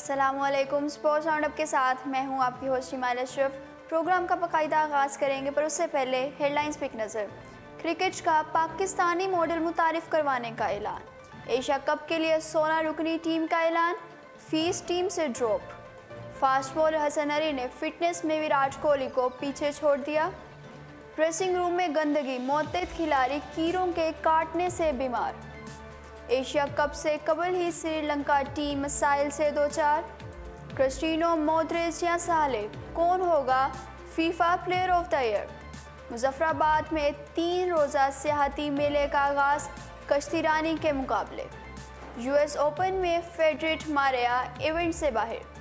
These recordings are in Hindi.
अस्सलामुअलैकुम। स्पोर्ट्स राउंडअप के साथ मैं हूं आपकी होस्ट हिमाल अशरफ। प्रोग्राम का बाकायदा आगाज़ करेंगे, पर उससे पहले हेडलाइंस पे एक नज़र। क्रिकेट का पाकिस्तानी मॉडल मुतारिफ करवाने का ऐलान। एशिया कप के लिए 16 रुकनी टीम का ऐलान, फीस टीम से drop. Fast bowler Hasan Ali ने फिटनेस में विराट कोहली को पीछे छोड़ दिया। ड्रेसिंग रूम में गंदगी, मुतअद्दिद खिलाड़ी कीड़ों के काटने से बीमार। एशिया कप से कबल ही श्रीलंका टीम मसाइल से दो चार। क्रिस्टियानो मोड्रिच या साले, कौन होगा FIFA player of the year. Muzaffarabad में 3 रोज़ा सियाहती मेले का आगाज़, कश्तीरानी के मुकाबले। यूएस ओपन में फेडरिक मारिया इवेंट से बाहर।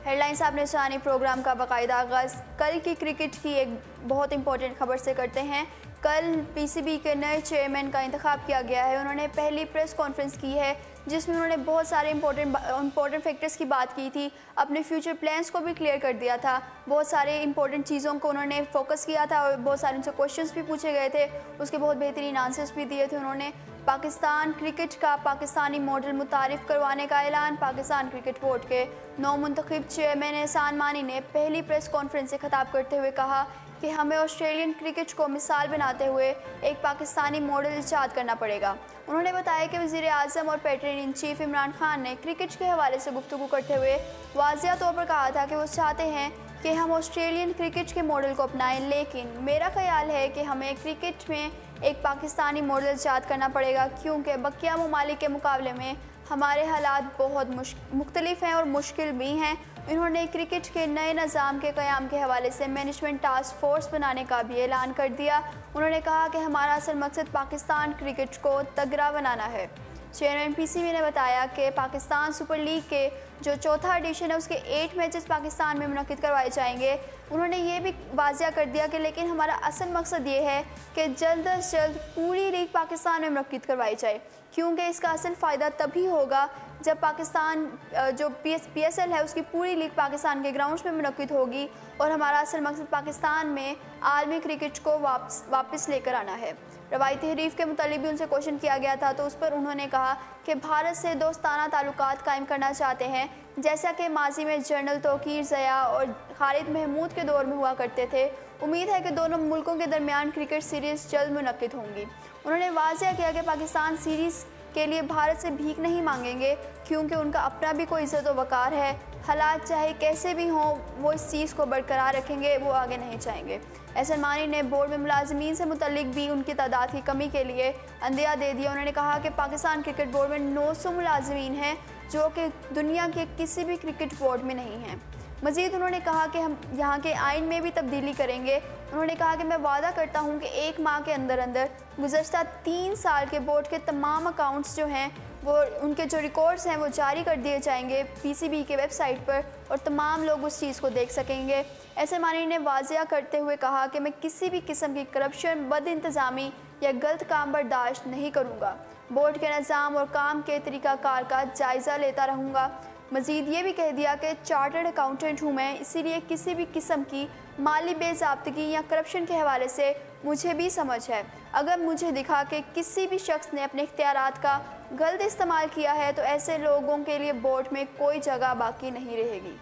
हेडलाइंस आपने जानी। प्रोग्राम का बाकायदा आगाज़ कल की क्रिकेट की एक बहुत इंपॉर्टेंट खबर से करते हैं। कल पीसीबी के नए चेयरमैन का इंतखाब किया गया है। उन्होंने पहली प्रेस कॉन्फ्रेंस की है जिसमें उन्होंने बहुत सारे इंपॉर्टेंट फैक्टर्स की बात की थी, अपने फ्यूचर प्लान्स को भी क्लियर कर दिया था, बहुत सारे इंपॉर्टेंट चीज़ों को उन्होंने फोकस किया था और बहुत सारे उनसे क्वेश्चंस भी पूछे गए थे, उसके बहुत बेहतरीन आंसर्स भी दिए थे उन्होंने। पाकिस्तान क्रिकेट का पाकिस्तानी मॉडल मुतारिफ करवाने का ऐलान। पाकिस्तान क्रिकेट बोर्ड के नौ मुंतखब चेयरमैन एहसान मानी ने पहली प्रेस कॉन्फ्रेंस से खिताब करते हुए कहा कि हमें ऑस्ट्रेलियन क्रिकेट को मिसाल बनाते हुए एक पाकिस्तानी मॉडल इजाद करना पड़ेगा। उन्होंने बताया कि वज़ीर आज़म और pattern in chief Imran Khan ने क्रिकेट के हवाले से गुफ्तगू करते हुए वाज़िया तौर पर कहा था कि वो चाहते हैं कि हम ऑस्ट्रेलियन क्रिकेट के मॉडल को अपनाएं, लेकिन मेरा ख्याल है कि हमें क्रिकेट में एक पाकिस्तानी मॉडल इजाद करना पड़ेगा, क्योंकि बकिया ममालिक के मुकाबले में हमारे हालात बहुत मुख्तलिफ हैं और मुश्किल भी हैं। इन्होंने क्रिकेट के नए निज़ाम के क़याम के हवाले से मैनेजमेंट टास्क फोर्स बनाने का भी ऐलान कर दिया। उन्होंने कहा कि हमारा असल मकसद पाकिस्तान क्रिकेट को तगड़ा बनाना है। चेयरमैन पीसीबी ने बताया कि पाकिस्तान सुपर लीग के जो चौथा एडिशन है उसके 8 मैचेस पाकिस्तान में मुनक़िद करवाए जाएंगे। उन्होंने ये भी वाज़िया कर दिया कि लेकिन हमारा असल मकसद ये है कि जल्द अज जल्द पूरी लीग पाकिस्तान में मुनक़िद करवाई जाए, क्योंकि इसका असल फ़ायदा तभी होगा जब पाकिस्तान जो PSL है उसकी पूरी लीग पाकिस्तान के ग्राउंड्स में मुनक़िद होगी, और हमारा असल मकसद पाकिस्तान में आलमी क्रिकेट को वापस लेकर आना है। रवायती हरीफ के मुतालिक भी उनसे क्वेश्चन किया गया था, तो उस पर उन्होंने कहा कि भारत से दोस्ताना ताल्लुकात कायम करना चाहते हैं, जैसा कि माजी में जनरल तौकीर ज़या और खालिद महमूद के दौर में हुआ करते थे। उम्मीद है कि दोनों मुल्कों के दरमियान क्रिकेट सीरीज़ जल्द मुनक़िद होंगी। उन्होंने वाज़िया किया कि पाकिस्तान सीरीज़ के लिए भारत से भीख नहीं मांगेंगे, क्योंकि उनका अपना भी कोई इज़्ज़त व वक़ार है। हालात चाहे कैसे भी हों, वो इस चीज़ को बरकरार रखेंगे, वो आगे नहीं जाएंगे। एहसान मानी ने बोर्ड में मुलाजमीन से मुतल्लिक भी उनकी तादाद की कमी के लिए अंदिया दे दिया। उन्होंने कहा कि पाकिस्तान क्रिकेट बोर्ड में 900 मुलाजमीन हैं, जो कि दुनिया के किसी भी क्रिकेट बोर्ड में नहीं हैं। मज़ीद उन्होंने कहा कि हम यहाँ के आइन में भी तब्दीली करेंगे। उन्होंने कहा कि मैं वादा करता हूँ कि 1 माह के अंदर अंदर गुज़श्ता 3 साल के बोर्ड के तमाम अकाउंट्स जो हैं वो उनके जो रिकॉर्ड्स हैं वो जारी कर दिए जाएंगे पीसीबी के वेबसाइट पर, और तमाम लोग उस चीज़ को देख सकेंगे। एहसान मानी ने वाज़िया करते हुए कहा कि मैं किसी भी किस्म की करप्शन, बद इंतज़ामी या गलत काम बर्दाश्त नहीं करूँगा। बोर्ड के निज़ाम और काम के तरीक़ाकार का जायज़ा लेता रहूँगा। मज़ीद ये भी कह दिया कि चार्टर्ड अकाउंटेंट हूँ मैं, इसीलिए किसी भी किस्म की माली बेज़ाब्तगी या करप्शन के हवाले से मुझे भी समझ है। अगर मुझे दिखा कि किसी भी शख्स ने अपने इख्तियारात का गलत इस्तेमाल किया है, तो ऐसे लोगों के लिए बोर्ड में कोई जगह बाकी नहीं रहेगी।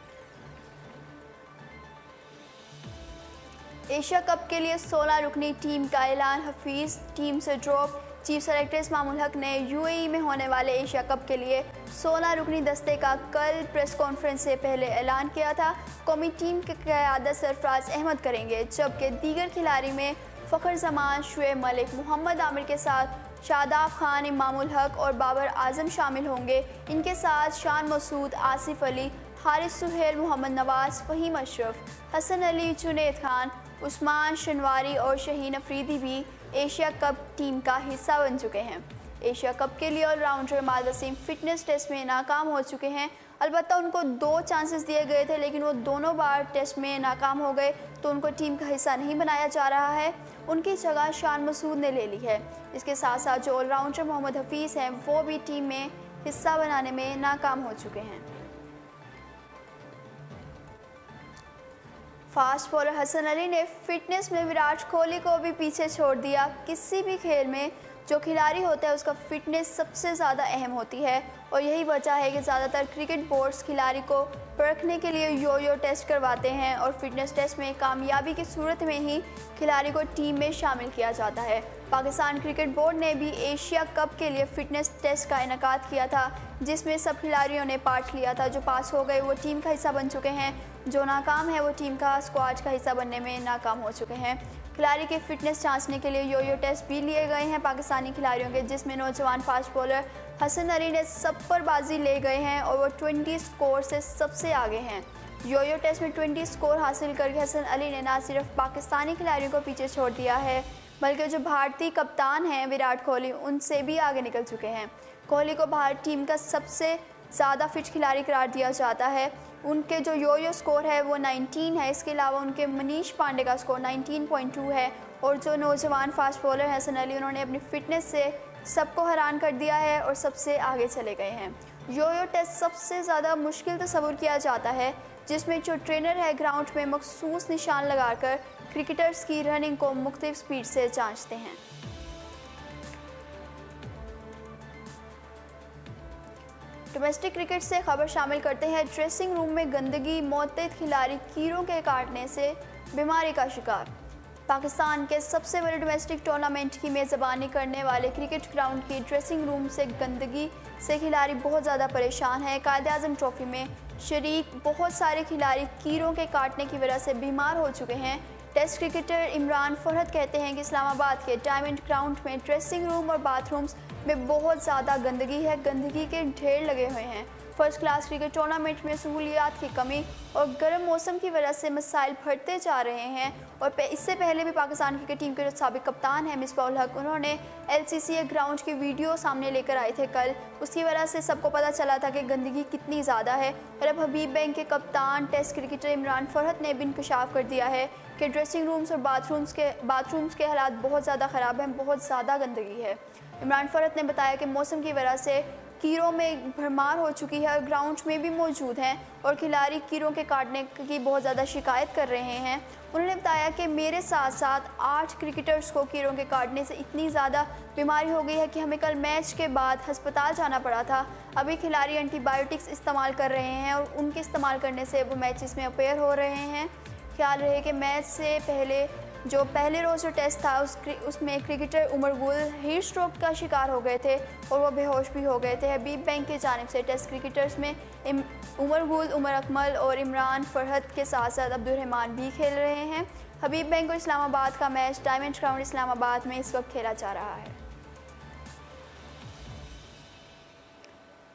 एशिया कप के लिए 16 रुकनी टीम का ऐलान। हफीज़ टीम से ड्रॉप। चीफ सेलेक्टर इस्मामुल हक ने यूएई में होने वाले एशिया कप के लिए 16 रुकनी दस्ते का कल प्रेस कॉन्फ्रेंस से पहले ऐलान किया था। कौमी टीम की क़यादत सरफराज अहमद करेंगे, जबकि दीगर खिलाड़ी में फ़खर जमान, शुएब मलिक, मोहम्मद आमिर के साथ शादाब खान, इमामुल हक और बाबर आजम शामिल होंगे। इनके साथ शान मसूद, आसिफ अली, हारिस सुहेल, मोहम्मद नवाज़, फ़हीम अशरफ, हसन अली, जुनैद खान, उस्मान शनवारी और शहीन अफरीदी भी एशिया कप टीम का हिस्सा बन चुके हैं। एशिया कप के लिए allrounder Imad Wasim fitness test में नाकाम हो चुके हैं। अलबत्ता उनको 2 चांसेस दिए गए थे, लेकिन वो दोनों बार टेस्ट में नाकाम हो गए, तो उनको टीम का हिस्सा नहीं बनाया जा रहा है। उनकी जगह शान मसूद ने ले ली है। इसके साथ साथ जो ऑलराउंडर मोहम्मद हफीज़ हैं वो भी टीम में हिस्सा बनाने में नाकाम हो चुके हैं। फास्ट बॉलर हसन अली ने फिटनेस में विराट कोहली को भी पीछे छोड़ दिया। किसी भी खेल में जो खिलाड़ी होता है उसका फिटनेस सबसे ज़्यादा अहम होती है और यही वजह है कि ज़्यादातर क्रिकेट बोर्ड्स खिलाड़ी को परखने के लिए यो टेस्ट करवाते हैं और फिटनेस टेस्ट में कामयाबी की सूरत में ही खिलाड़ी को टीम में शामिल किया जाता है। पाकिस्तान क्रिकेट बोर्ड ने भी एशिया कप के लिए फिटनेस टेस्ट का इनेकाद किया था, जिसमें सब खिलाड़ियों ने पार्ट लिया था। जो पास हो गए वो टीम का हिस्सा बन चुके हैं, जो नाकाम है वो टीम का स्क्वाड का हिस्सा बनने में नाकाम हो चुके हैं। खिलाड़ी की फिटनेस जांचने के लिए यो टेस्ट भी लिए गए हैं पाकिस्तानी खिलाड़ियों के, जिसमें नौजवान फास्ट बॉलर हसन अली ने सब पर बाजी ले गए हैं और वो 20 स्कोर से सबसे आगे हैं। यो टेस्ट में 20 स्कोर हासिल करके हसन अली ने न सिर्फ पाकिस्तानी खिलाड़ियों को पीछे छोड़ दिया है, बल्कि जो भारतीय कप्तान हैं विराट कोहली, उनसे भी आगे निकल चुके हैं। कोहली को भारत टीम का सबसे ज़्यादा फिट खिलाड़ी करार दिया जाता है। उनके जो यो स्कोर है वो 19 है। इसके अलावा उनके मनीष पांडे का स्कोर 19.2 है और जो नौजवान फास्ट बॉलर हसन अली, उन्होंने अपनी फिटनेस से सबको हैरान कर दिया है और सबसे आगे चले गए हैं। यो टेस्ट सबसे ज़्यादा मुश्किल तस्वुर किया जाता है, जिसमें जो ट्रेनर है ग्राउंड में मखसूस निशान लगाकर क्रिकेटर्स की रनिंग को मुख्तलिफ स्पीड से जांचते हैं। डोमेस्टिक क्रिकेट से खबर शामिल करते हैं। ड्रेसिंग रूम में गंदगी, मुतअद्दिद खिलाड़ी कीड़ों के काटने से बीमारी का शिकार। पाकिस्तान के सबसे बड़े डोमेस्टिक टूर्नामेंट की मेज़बानी करने वाले क्रिकेट ग्राउंड की ड्रेसिंग रूम से गंदगी से खिलाड़ी बहुत ज़्यादा परेशान हैं। कायद-ए-आज़म ट्रॉफी में शरीक बहुत सारे खिलाड़ी कीड़ों के काटने की वजह से बीमार हो चुके हैं। टेस्ट क्रिकेटर इमरान फरहत कहते हैं कि इस्लामाबाद के डायमंड ग्राउंड में ड्रेसिंग रूम और बाथरूम्स में बहुत ज़्यादा गंदगी है, गंदगी के ढेर लगे हुए हैं। फर्स्ट क्लास क्रिकेट टूर्नामेंट में सहूलियात की कमी और गर्म मौसम की वजह से मसाइल बढ़ते जा रहे हैं। और इससे पहले भी पाकिस्तान क्रिकेट टीम के जो साबिक कप्तान हैं मिसबाह उल हक, उन्होंने LCCA ग्राउंड की वीडियो सामने लेकर आए थे कल। उसकी वजह से सबको पता चला था कि गंदगी कितनी ज़्यादा है। और अब हबीब बैंक के कप्तान टेस्ट क्रिकेटर इमरान फरहत ने भी इंकशाफ कर दिया है कि ड्रेसिंग रूम्स और बाथरूम्स के हालात बहुत ज़्यादा ख़राब हैं, बहुत ज़्यादा गंदगी है। इमरान फरहत ने बताया कि मौसम की वजह से कीड़ों में भरमार हो चुकी है और ग्राउंड में भी मौजूद हैं और खिलाड़ी कीड़ों के काटने की बहुत ज़्यादा शिकायत कर रहे हैं। उन्होंने बताया कि मेरे साथ साथ 8 क्रिकेटर्स को कीड़ों के काटने से इतनी ज़्यादा बीमारी हो गई है कि हमें कल मैच के बाद अस्पताल जाना पड़ा था। अभी खिलाड़ी एंटीबायोटिक्स इस्तेमाल कर रहे हैं और उनके इस्तेमाल करने से वो मैचेस में अपेयर हो रहे हैं। ख्याल रहे कि मैच से पहले जो पहले रोज़ जो टेस्ट था उसमें cricketer Umar Gul heat stroke का शिकार हो गए थे और वो बेहोश भी हो गए थे। हबीब बैंक की जानिब से टेस्ट क्रिकेटर्स में उमर गुल, उमर अकमल और इमरान फरहत के साथ साथ अब्दुल रहमान भी खेल रहे हैं। हबीब बैंक और इस्लामाबाद का मैच डायमंड ग्राउंड इस्लामाबाद में इस वक्त खेला जा रहा है।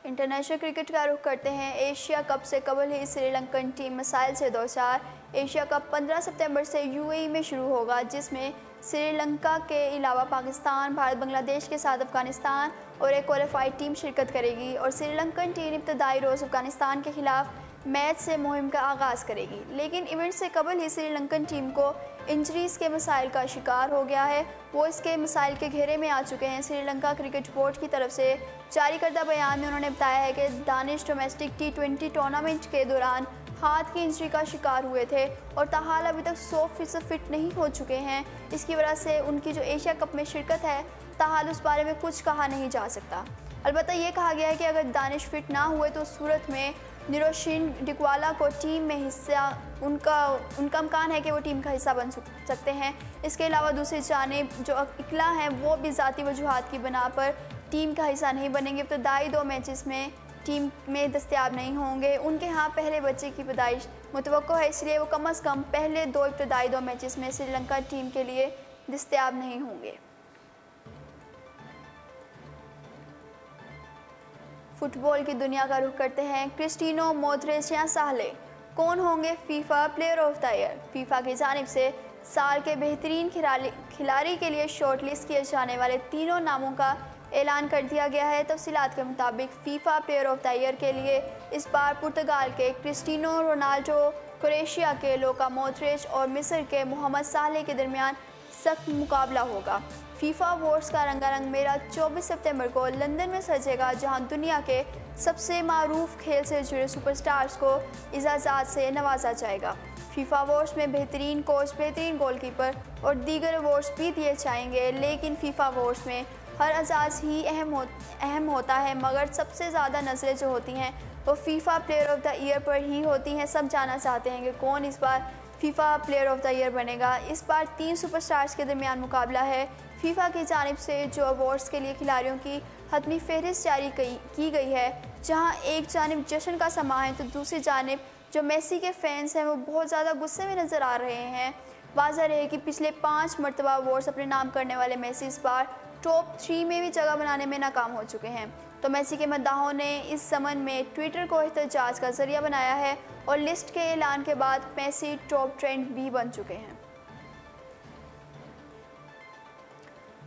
इंटरनेशनल क्रिकेट का रुख करते हैं। एशिया कप से कबल ही श्रीलंकन टीम मसाइल से दो चार। एशिया कप 15 सितंबर से UAE में शुरू होगा, जिसमें श्रीलंका के अलावा पाकिस्तान, भारत, बांग्लादेश के साथ अफगानिस्तान और एक क्वालिफाइड टीम शिरकत करेगी। और श्रीलंकन टीम इब्तदाई रोज़ अफगानिस्तान के खिलाफ मैच से मुहिम का आगाज़ करेगी, लेकिन इवेंट से कबल ही श्रीलंकन टीम को इंजरीज़ के मसाइल का शिकार हो गया है। वो इसके मसाइल के घेरे में आ चुके हैं। श्रीलंका क्रिकेट बोर्ड की तरफ से जारी करदा बयान में उन्होंने बताया है कि दानिश डोमेस्टिक T20 टूर्नामेंट के दौरान हाथ की इंजरी का शिकार हुए थे और ताहाल अभी तक 100% फिट नहीं हो चुके हैं। इसकी वजह से उनकी जो एशिया कप में शिरकत है, ताहाल उस बारे में कुछ कहा नहीं जा सकता। अलबत्ता ये कहा गया है कि अगर दानिश फिट ना हुए तो उस सूरत में निरोशिन डिकवाला को टीम में हिस्सा उनका इम्कान है कि वो टीम का हिस्सा बन सकते हैं। इसके अलावा दूसरी जानिब जो इकला हैं वो भी ज़ाती वजूहात की बना पर टीम का हिस्सा नहीं बनेंगे। इब्तदाई 2 मैचेस में टीम में दस्तयाब नहीं होंगे। उनके यहाँ पहले बच्चे की पैदाइश मुतवक्को है, इसलिए वो कम अज़ कम पहले इब्तदाई 2 मैचेस में श्रीलंका टीम के लिए दस्तयाब नहीं होंगे। फुटबॉल की दुनिया का रुख करते हैं। क्रिस्टियानो, मोद्रिच या साले कौन होंगे FIFA player of the year. FIFA की जानिब से साल के बेहतरीन खिलाड़ी के लिए शॉर्टलिस्ट किए जाने वाले 3 नामों का ऐलान कर दिया गया है। तफसीलात के मुताबिक FIFA player of the year के लिए इस बार पुर्तगाल के क्रिस्टियानो रोनाल्डो, क्रोएशिया के लुका मॉड्रिच और मिस्र के मोहम्मद साले के दरमियान सख्त मुकाबला होगा। फीफा अवार्ड्स का रंगारंग मेला 24 सितंबर को लंदन में सजेगा, जहां दुनिया के सबसे मारूफ खेल से जुड़े सुपरस्टार्स को इजाज़त से नवाजा जाएगा। फीफा अवार्ड्स में बेहतरीन कोच, बेहतरीन गोलकीपर और दीगर अवार्ड्स भी दिए जाएंगे, लेकिन फीफा अवार्ड्स में हर एजाज़ ही अहम होता है, मगर सबसे ज़्यादा नज़रें जो होती हैं वो FIFA player of the year पर ही होती हैं। सब जानना चाहते हैं कि कौन इस बार FIFA player of the year बनेगा। इस बार 3 सुपरस्टार्स के दरमियान मुकाबला है। फीफा की जानिब से जो अवार्ड्स के लिए खिलाड़ियों की हतमी फहरिस्त जारी की गई है, जहां एक जानिब जश्न का समा है तो दूसरी जानिब जो मेसी के फैंस हैं वो बहुत ज़्यादा गुस्से में नज़र आ रहे हैं। वाज़ह रहे कि पिछले 5 मरतबा अवार्ड्स अपने नाम करने वाले मेसी इस बार टॉप 3 में भी जगह बनाने में नाकाम हो चुके हैं। तो मेसी के मद्दाहों ने इस समन में ट्विटर को एहतजाज का जरिया बनाया है और लिस्ट के ऐलान के बाद मेसी टॉप ट्रेंड भी बन चुके हैं।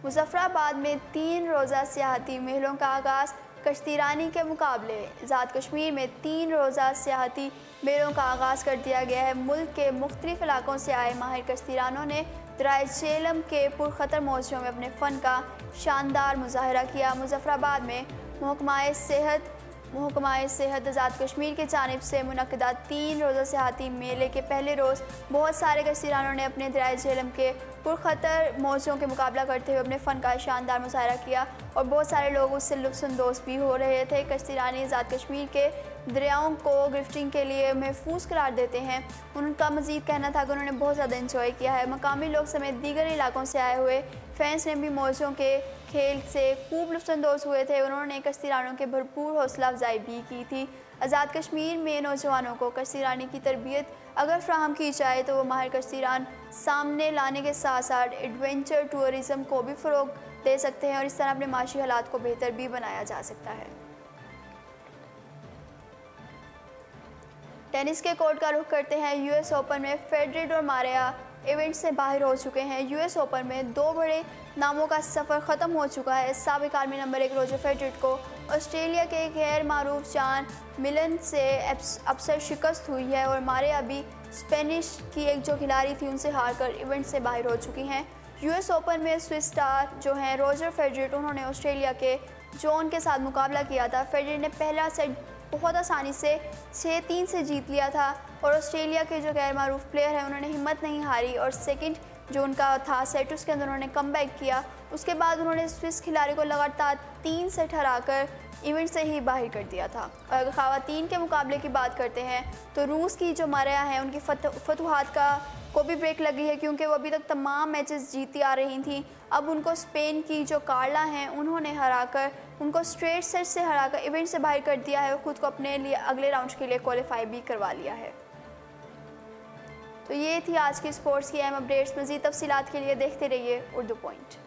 मुजफ्फराबाद में 3 रोज़ा सियाहती मेलों का आगाज़, कश्तीरानी के मुकाबले। आज़ाद कश्मीर में 3 रोज़ा सियाहती मेलों का आगाज़ कर दिया गया है। मुल्क के मुख्तलिफ इलाकों से आए माहिर कश्तीरानों ने दरियाए झेलम के पुरखतर मौज़ों में अपने फ़न का शानदार मुजाहरा किया। मुजफ्फराबाद में महकमाए सेहत आज़ाद कश्मीर की जानिब से मुनक़दा 3 रोज़ा सियाहती मेले के पहले रोज़ बहुत सारे कश्तीरानों ने अपने दरियाए झेलम के पुरखतर मौज़ों के मुकाबला करते हुए अपने फ़न का शानदार मुजाहरा किया और बहुत सारे लोग उससे लुत्फ़अंदोज़ भी हो रहे थे। कश्तीरानी आज़ाद कश्मीर के दरियाओं को गिफ्टिंग के लिए महफूज करार देते हैं। उनका मज़ीद कहना था कि उन्होंने बहुत ज़्यादा इंजॉय किया है। मकामी लोग समेत दीगर इलाकों से आए हुए फैंस ने भी मौज़ों के खेल से खूब लुत्फ़अंदोज़ हुए थे। उन्होंने कश्तीरानों के भरपूर हौसला अफजाई भी की थी। आज़ाद कश्मीर में नौजवानों को कश्तीरानी की तरबियत अगर फ्राहम की जाए तो वो माहिर कश्तीरान सामने लाने के साथ साथ एडवेंचर टूरिज़म को भी फ़रोग़ दे सकते हैं और इस तरह अपने माशी हालात को बेहतर भी बनाया जा सकता है। टेनिस के कोर्ट का रुख करते हैं। यूएस ओपन में फेडरर और मारिया इवेंट से बाहर हो चुके हैं। यूएस ओपन में 2 बड़े नामों का सफ़र ख़त्म हो चुका है। साबिक़ आलमी नंबर 1 रोजर फेडरर को ऑस्ट्रेलिया के गैर मारूफ जान मिलन से अक्सर शिकस्त हुई है और मारिया भी स्पेनिश की एक जो खिलाड़ी थी उनसे हार कर इवेंट से बाहर हो चुकी हैं। यूएस ओपन में स्विस स्टार जो हैं रोजर फेडरर, उन्होंने ऑस्ट्रेलिया के जॉन के साथ मुकाबला किया था। फेडरर ने पहला सेट बहुत आसानी से 6-3 से जीत लिया था और ऑस्ट्रेलिया के जो गैर मारूफ प्लेयर हैं उन्होंने हिम्मत नहीं हारी और सेकंड जो उनका था सेट उसके अंदर उन्होंने कमबैक किया। उसके बाद उन्होंने स्विस खिलाड़ी को लगातार 3 सेट हराकर इवेंट से ही बाहर कर दिया था। और अगर ख़वातीन के मुकाबले की बात करते हैं तो रूस की जो मारिया हैं उनकी फतुहात को भी ब्रेक लगी है, क्योंकि वो अभी तक तमाम मैचेस जीती आ रही थी। अब उनको स्पेन की जो कार्ला हैं उन्होंने हराकर उनको स्ट्रेट सेट से हराकर इवेंट से बाहर कर दिया है और ख़ुद को अपने लिए अगले राउंड के लिए क्वालिफाई भी करवा लिया है। तो ये थी आज की स्पोर्ट्स की अहम अपडेट्स। मज़ीद तफसीलात के लिए देखते रहिए उर्दू पॉइंट।